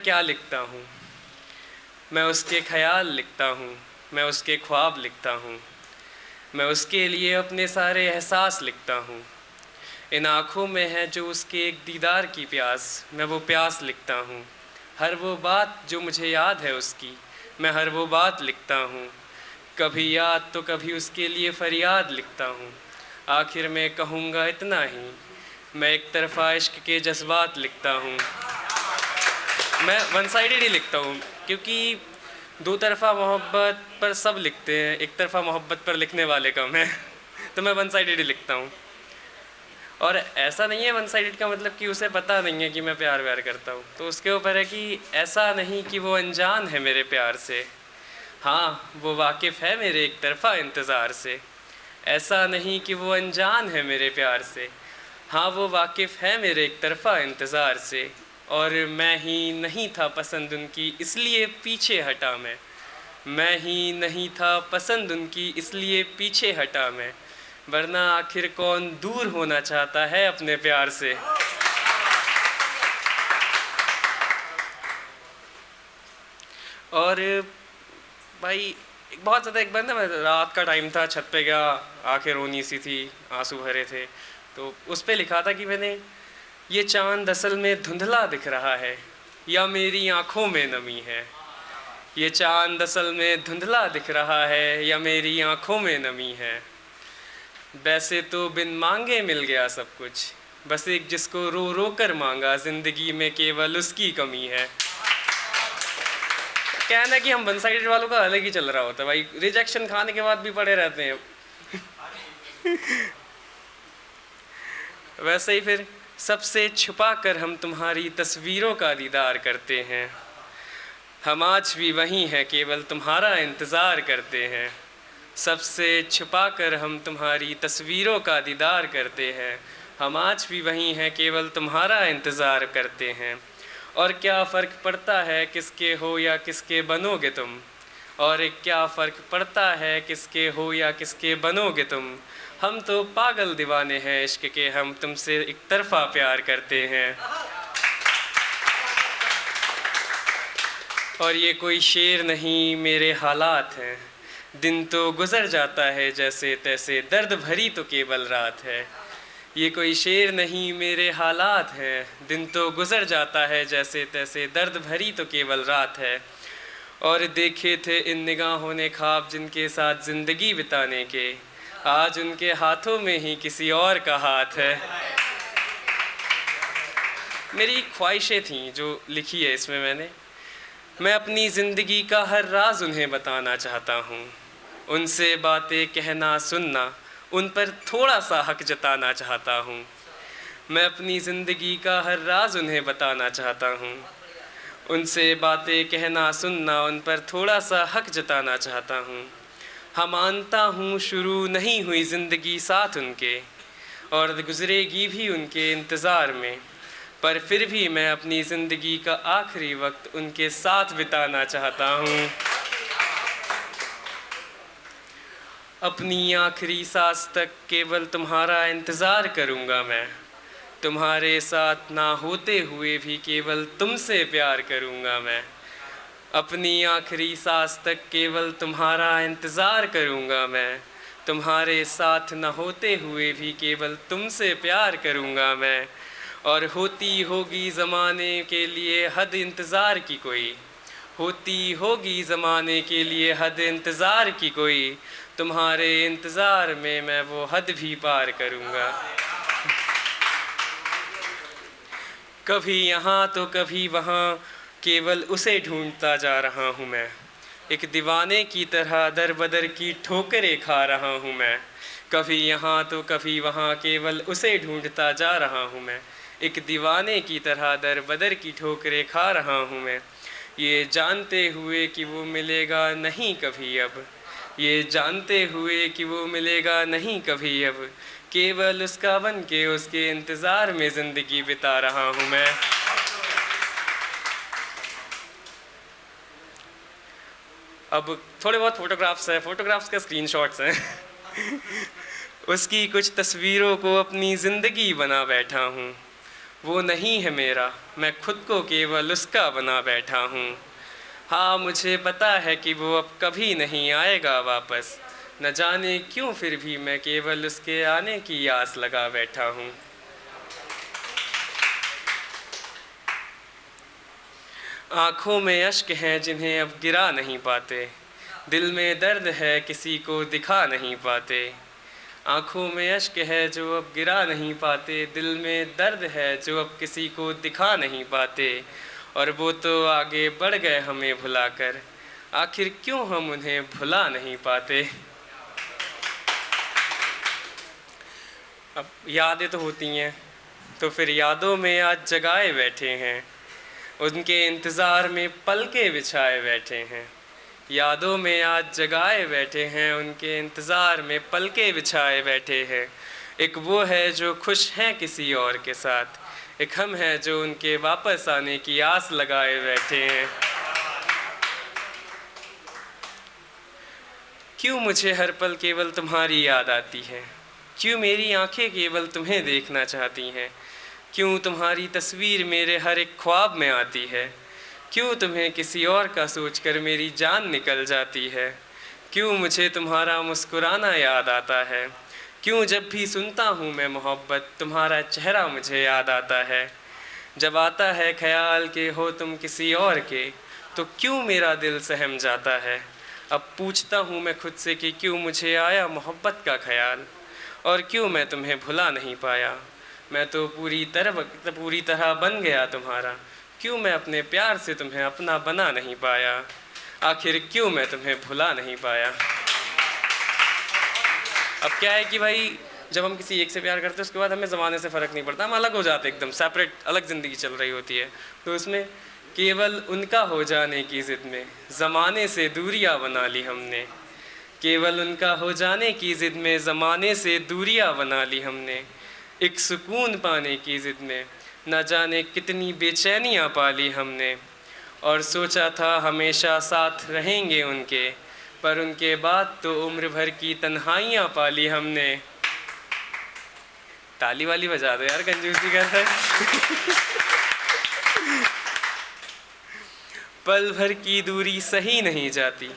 क्या लिखता हूँ, मैं उसके ख़याल लिखता हूँ, मैं उसके ख्वाब लिखता हूँ, मैं उसके लिए अपने सारे एहसास लिखता हूँ। इन आँखों में है जो उसके एक दीदार की प्यास, मैं वो प्यास लिखता हूँ। हर वो बात जो मुझे याद है उसकी, मैं हर वो बात लिखता हूँ। कभी याद तो कभी उसके लिए फ़रियाद लिखता हूँ। आखिर में कहूँगा इतना ही, मैं एक तरफ़ा इश्क के जज्बात लिखता हूँ। मैं वन साइडेड ही लिखता हूँ, क्योंकि दो तरफ़ा मोहब्बत पर सब लिखते हैं, एक तरफ़ा मोहब्बत पर लिखने वाले कम हैं। तो मैं वन साइडेड ही लिखता हूँ। और ऐसा नहीं है वन साइडेड का मतलब कि उसे पता नहीं है कि मैं प्यार व्यार करता हूँ, तो उसके ऊपर है कि ऐसा नहीं कि वो अनजान है मेरे प्यार से, हाँ वो वाकिफ़ है मेरे एक तरफ़ा इंतज़ार से। ऐसा नहीं कि वो अनजान है मेरे प्यार से, हाँ वो वाकिफ़ है मेरे एक तरफ़ा इंतज़ार से। और मैं ही नहीं था पसंद उनकी इसलिए पीछे हटा मैं ही नहीं था पसंद उनकी इसलिए पीछे हटा मैं, वरना आखिर कौन दूर होना चाहता है अपने प्यार से। और भाई बहुत ज़्यादा एक बार ना, मैं रात का टाइम था, छत पे गया, आंखें रोनी सी थी, आंसू भरे थे, तो उस पे लिखा था कि मैंने, ये चांद असल में धुंधला दिख रहा है या मेरी आँखों में नमी है। ये चांद असल में धुंधला दिख रहा है या मेरी आँखों में नमी है। वैसे तो बिन मांगे मिल गया सब कुछ, बस एक जिसको रो रो कर मांगा, ज़िंदगी में केवल उसकी कमी है। कहना कि हम वन साइडेड वालों का अलग ही चल रहा होता है भाई, रिजेक्शन खाने के बाद भी पड़े रहते हैं। वैसे ही फिर, सबसे छुपा कर हम तुम्हारी तस्वीरों का दीदार करते हैं, हम आज भी वहीं हैं केवल तुम्हारा इंतज़ार करते हैं। सबसे छुपा कर हम तुम्हारी तस्वीरों का दीदार करते हैं, हम आज भी वहीं हैं केवल तुम्हारा इंतज़ार करते हैं। और क्या फ़र्क पड़ता है किसके हो या किसके बनोगे तुम, और क्या फ़र्क पड़ता है किसके हो या किसके बनोगे तुम। हम तो पागल दीवाने हैं इश्क के, हम तुमसे एक तरफ़ा प्यार करते हैं। और ये कोई शेर नहीं मेरे हालात हैं, दिन तो गुज़र जाता है जैसे तैसे, दर्द भरी तो केवल रात है। ये कोई शेर नहीं मेरे हालात हैं, दिन तो गुज़र जाता है जैसे तैसे, दर्द भरी तो केवल रात है। और देखे थे इन निगाहों ने ख्वाब जिनके साथ ज़िंदगी बिताने के, आज उनके हाथों में ही किसी और का हाथ है। मेरी ख्वाहिशें थीं जो लिखी है इसमें मैंने, मैं अपनी ज़िंदगी का हर राज उन्हें बताना चाहता हूँ, उनसे बातें कहना सुनना, उन पर थोड़ा सा हक जताना चाहता हूँ। मैं अपनी ज़िंदगी का हर राज उन्हें बताना चाहता हूँ, उनसे बातें कहना सुनना, उन पर थोड़ा सा हक जताना चाहता हूँ। हाँ मानता हूँ शुरू नहीं हुई ज़िंदगी साथ उनके, और गुज़रेगी भी उनके इंतज़ार में, पर फिर भी मैं अपनी ज़िंदगी का आखिरी वक्त उनके साथ बिताना चाहता हूँ। अपनी आखिरी सांस तक केवल तुम्हारा इंतज़ार करूँगा मैं, तुम्हारे साथ ना होते हुए भी केवल तुमसे प्यार करूँगा मैं। अपनी आखिरी सांस तक केवल तुम्हारा इंतज़ार करूँगा मैं, तुम्हारे साथ न होते हुए भी केवल तुमसे प्यार करूँगा मैं। और होती होगी ज़माने के लिए हद इंतज़ार की कोई, होती होगी ज़माने के लिए हद इंतज़ार की कोई, तुम्हारे इंतज़ार में मैं वो हद भी पार करूँगा। कभी यहाँ तो कभी वहाँ, केवल उसे ढूंढता जा रहा हूँ मैं, एक दीवाने की तरह दर बदर की ठोकरें खा रहा हूँ मैं। कभी यहाँ तो कभी वहाँ, केवल उसे ढूंढता जा रहा हूँ मैं, एक दीवाने की तरह दर बदर की ठोकरें खा रहा हूँ मैं। ये जानते हुए कि वो मिलेगा नहीं कभी अब, ये जानते हुए कि वो मिलेगा नहीं कभी अब, केवल उसका बन के उसके इंतज़ार में ज़िंदगी बिता रहा हूँ मैं। अब थोड़े बहुत फ़ोटोग्राफ्स हैं, फ़ोटोग्राफ्स के स्क्रीनशॉट्स हैं। उसकी कुछ तस्वीरों को अपनी ज़िंदगी बना बैठा हूँ, वो नहीं है मेरा, मैं खुद को केवल उसका बना बैठा हूँ। हाँ मुझे पता है कि वो अब कभी नहीं आएगा वापस, न जाने क्यों फिर भी मैं केवल उसके आने की आस लगा बैठा हूँ। आँखों में अश्क हैं जिन्हें अब गिरा नहीं पाते, दिल में दर्द है किसी को दिखा नहीं पाते। आँखों में अश्क है जो अब गिरा नहीं पाते, दिल में दर्द है जो अब किसी को दिखा नहीं पाते। और वो तो आगे बढ़ गए हमें भुलाकर, आखिर क्यों हम उन्हें भुला नहीं पाते। अब यादें तो होती हैं, तो फिर यादों में आज जगाए बैठे हैं, उनके इंतज़ार में पल के बिछाए बैठे हैं। यादों में आज जगाए बैठे हैं, उनके इंतज़ार में पल के बिछाए बैठे हैं। एक वो है जो खुश हैं किसी और के साथ, एक हम हैं जो उनके वापस आने की आस लगाए बैठे हैं। क्यों मुझे हर पल केवल तुम्हारी याद आती है, क्यों मेरी आंखें केवल तुम्हें देखना चाहती हैं, क्यों तुम्हारी तस्वीर मेरे हर एक ख्वाब में आती है, क्यों तुम्हें किसी और का सोचकर मेरी जान निकल जाती है, क्यों मुझे तुम्हारा मुस्कुराना याद आता है, क्यों जब भी सुनता हूँ मैं मोहब्बत तुम्हारा चेहरा मुझे याद आता है। जब आता है ख्याल के हो तुम किसी और के, तो क्यों मेरा दिल सहम जाता है। अब पूछता हूँ मैं खुद से कि क्यों मुझे आया मोहब्बत का ख्याल, और क्यों मैं तुम्हें भुला नहीं पाया। मैं तो पूरी तरह बन गया तुम्हारा, क्यों मैं अपने प्यार से तुम्हें अपना बना नहीं पाया। आखिर क्यों मैं तुम्हें भुला नहीं पाया। अब क्या है कि भाई जब हम किसी एक से प्यार करते हैं उसके बाद हमें ज़माने से फ़र्क नहीं पड़ता, हम अलग हो जाते, एकदम सेपरेट अलग ज़िंदगी चल रही होती है। तो उसमें केवल उनका हो जाने की ज़िद में ज़माने से दूरियां बना ली हमने, केवल उनका हो जाने की ज़िद में ज़माने से दूरियां बना ली हमने। एक सुकून पाने की ज़िद में न जाने कितनी बेचैनियाँ पाली हमने, और सोचा था हमेशा साथ रहेंगे उनके, पर उनके बाद तो उम्र भर की तन्हाइयाँ पाली हमने। ताली वाली बजा दो यार, कंजूसी कर रहा है। पल भर की दूरी सही नहीं जाती,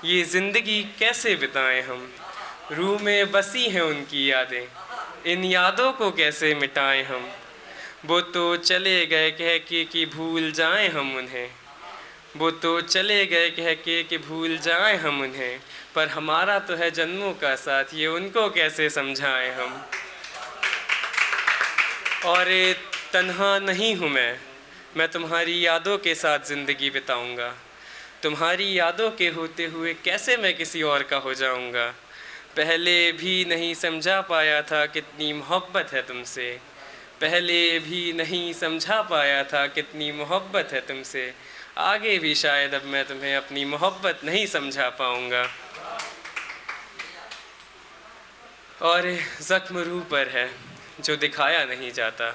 ये ज़िंदगी कैसे बिताएं हम। रूह में बसी हैं उनकी यादें, इन यादों को कैसे मिटाएं हम। वो तो चले गए कह के कि भूल जाएं हम उन्हें, वो तो चले गए कह के कि भूल जाएं हम उन्हें, पर हमारा तो है जन्मों का साथ, ये उनको कैसे समझाएं हम। और तन्हा नहीं हूँ मैं तुम्हारी यादों के साथ ज़िंदगी बिताऊंगा। तुम्हारी यादों के होते हुए कैसे मैं किसी और का हो जाऊंगा। पहले भी नहीं समझा पाया था कितनी मोहब्बत है तुमसे, पहले भी नहीं समझा पाया था कितनी मोहब्बत है तुमसे। आगे भी शायद अब मैं तुम्हें अपनी मोहब्बत नहीं समझा पाऊंगा। और ज़ख्म रूह पर है जो दिखाया नहीं जाता,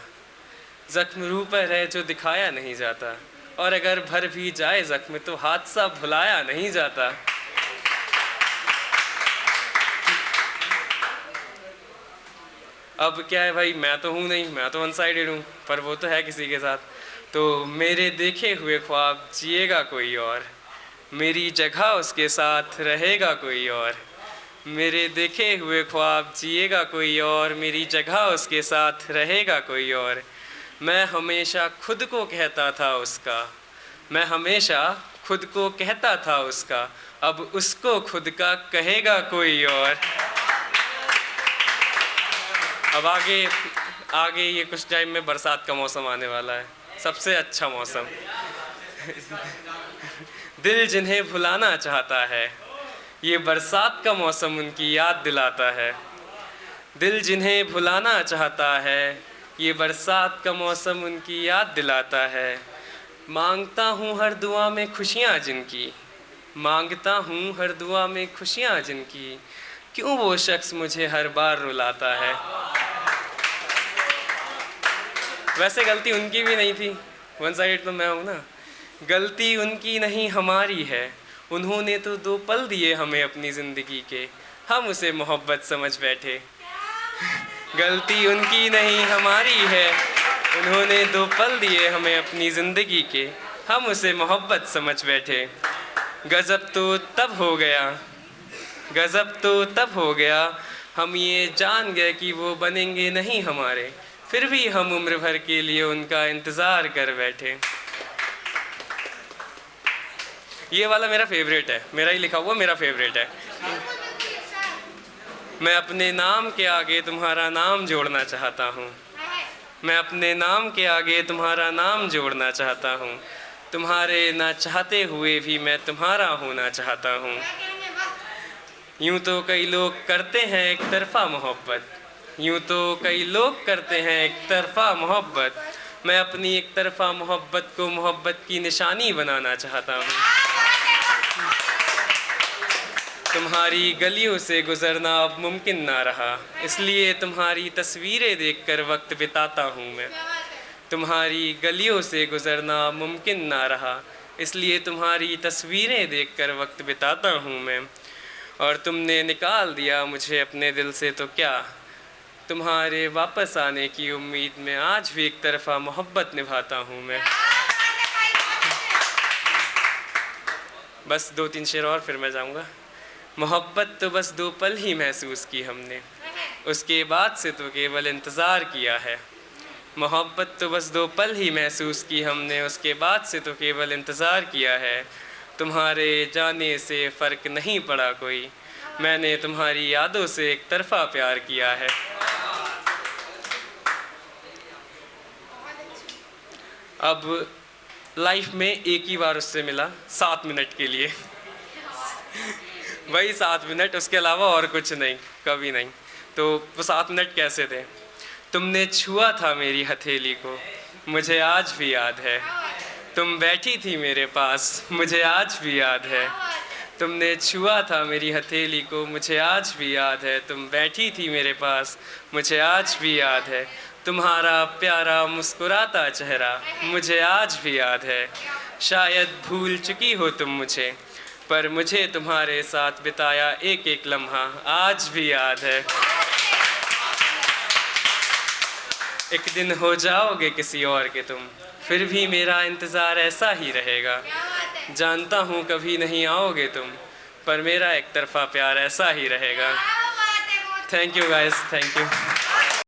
ज़ख्म रूह पर है जो दिखाया नहीं जाता, और अगर भर भी जाए ज़ख्म तो हादसा भुलाया नहीं जाता। अब क्या है भाई, मैं तो हूँ नहीं, मैं तो वन साइडेड हूँ, पर वो तो है किसी के साथ। तो मेरे देखे हुए ख्वाब जिएगा कोई और, मेरी जगह उसके साथ रहेगा कोई और। मेरे देखे हुए ख्वाब जिएगा कोई और, मेरी जगह उसके साथ रहेगा कोई और। मैं हमेशा खुद को कहता था उसका, मैं हमेशा खुद को कहता था उसका, अब उसको खुद का कहेगा कोई और। अब आगे ये कुछ टाइम में बरसात का मौसम आने वाला है, सबसे अच्छा मौसम। दिल जिन्हें भुलाना चाहता है, ये बरसात का मौसम उनकी याद दिलाता है। दिल जिन्हें भुलाना चाहता है, ये बरसात का मौसम उनकी याद दिलाता है। मांगता हूँ हर दुआ में खुशियाँ जिनकी, मांगता हूँ हर दुआ में खुशियाँ जिनकी, क्यों वो शख्स मुझे हर बार रुलाता है। वैसे गलती उनकी भी नहीं थी, वन साइड तो मैं हूँ ना। गलती उनकी नहीं हमारी है, उन्होंने तो 2 पल दिए हमें अपनी ज़िंदगी के, हम उसे मोहब्बत समझ बैठे। गलती उनकी नहीं हमारी है, उन्होंने 2 पल दिए हमें अपनी ज़िंदगी के, हम उसे मोहब्बत समझ बैठे। गज़ब तो तब हो गया, गज़ब तो तब हो गया, हम ये जान गए कि वो बनेंगे नहीं हमारे, फिर भी हम उम्र भर के लिए उनका इंतज़ार कर बैठे। ये वाला मेरा फेवरेट है, मेरा ही लिखा हुआ मेरा फेवरेट है। मैं अपने नाम के आगे तुम्हारा नाम जोड़ना चाहता हूँ, मैं अपने नाम के आगे तुम्हारा नाम जोड़ना चाहता हूँ, तुम्हारे ना चाहते हुए भी मैं तुम्हारा होना चाहता हूँ। यूँ तो कई लोग करते हैं एक तरफ़ा मोहब्बत, यूँ तो कई लोग करते हैं एक तरफ़ा मोहब्बत, मैं अपनी एक तरफ़ा मोहब्बत को मोहब्बत की निशानी बनाना चाहता हूँ। तुम्हारी गलियों से गुज़रना अब मुमकिन ना रहा, इसलिए तुम्हारी तस्वीरें देखकर वक्त बिताता हूँ मैं। तुम्हारी गलियों से गुज़रना अब मुमकिन ना रहा, इसलिए तुम्हारी तस्वीरें देखकर वक्त बिताता हूँ मैं। और तुमने निकाल दिया मुझे अपने दिल से तो क्या, तुम्हारे वापस आने की उम्मीद में आज भी एक तरफ़ा मोहब्बत निभाता हूँ मैं। बस 2-3 शेर और फिर मैं जाऊँगा। मोहब्बत तो बस 2 पल ही महसूस की हमने, उसके बाद से तो केवल इंतज़ार किया है। मोहब्बत तो बस 2 पल ही महसूस की हमने, उसके बाद से तो केवल इंतज़ार किया है। तुम्हारे जाने से फ़र्क नहीं पड़ा कोई, मैंने तुम्हारी यादों से एक तरफ़ा प्यार किया है। अब लाइफ में एक ही बार उससे मिला 7 मिनट के लिए वही 7 मिनट, उसके अलावा और कुछ नहीं, कभी नहीं। तो वो 7 मिनट कैसे थे? तुमने छुआ था मेरी हथेली को, मुझे आज भी याद है। तुम बैठी थी मेरे पास, मुझे आज भी याद है। तुमने छुआ था मेरी हथेली को, मुझे आज भी याद है। तुम बैठी थी मेरे पास, मुझे आज भी याद है। तुम्हारा प्यारा मुस्कुराता चेहरा मुझे आज भी याद है। शायद भूल चुकी हो तुम मुझे, पर मुझे तुम्हारे साथ बिताया एक एक लम्हा आज भी याद है। एक दिन हो जाओगे किसी और के तुम, फिर भी मेरा इंतज़ार ऐसा ही रहेगा। जानता हूँ कभी नहीं आओगे तुम, पर मेरा एक तरफ़ा प्यार ऐसा ही रहेगा। Thank you guys, thank you.